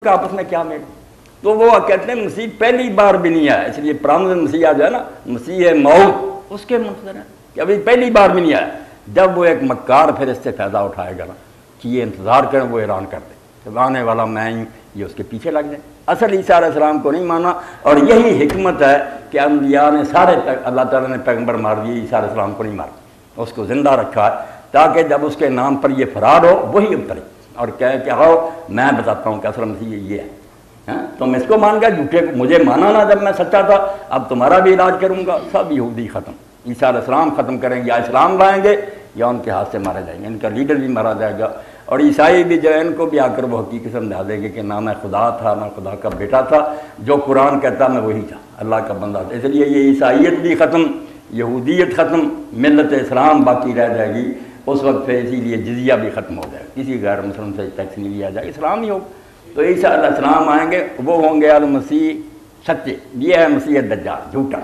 کا آپس میں کیا میل؟ تو وہ کہتے ہیں مسیح پہلی بار بھی نہیں آیا، اس لیے پرامد مسیح جو ہے نا، مسیح موت اس کے منتظر ہے کہ ابھی پہلی بار بھی نہیں آیا۔ جب وہ ایک مکار پھر اس سے فائدہ اٹھائے گا نا کہ یہ انتظار کریں، وہ اعلان کر دے کہ آنے والا میں ہوں، یہ اس کے پیچھے لگ جائیں۔ اصل عیسیٰ علیہ السلام کو نہیں مانا، اور یہی حکمت ہے کہ انبیاء نے سارے اللہ تعالیٰ نے پیغمبر مار دیے، عیسیٰ علیہ السلام کو نہیں مارا، اس کو زندہ رکھا ہے تاکہ جب اس کے نام پر یہ فرار ہو وہی اترے اور کہے کہ آؤ میں بتاتا ہوں کہ اصل مسیح یہ ہے، تم اس کو مان گئے، جھوٹے کو مجھے مانا نا جب میں سچا تھا، اب تمہارا بھی علاج کروں گا۔ سب یہودی ختم، عیسیٰ علیہ السلام ختم کریں گے، یا اسلام لائیں گے یا ان کے ہاتھ سے مارا جائیں گے، ان کا لیڈر بھی مارا جائے گا۔ اور عیسائی بھی جو ہے ان کو بھی آ کر وہ حقیقت سمجھا دیں گے کہ نہ میں خدا تھا نہ خدا کا بیٹا تھا، جو قرآن کہتا میں وہی تھا، اللہ کا بندہ تھا۔ اس لیے یہ عیسائیت بھی ختم، یہودیت ختم، ملت اسلام باقی رہ جائے گی۔ اس وقت پھر اسی لیے جزیہ بھی ختم ہو جائے گا، کسی غیر مسلم سے ٹیکس نہیں لیا جائے گا، اسلام ہی ہوگا۔ تو عیسیٰ علیہ السلام آئیں گے، وہ ہوں گے المسیح سچے، یہ ہے مسیح دجال جھوٹا۔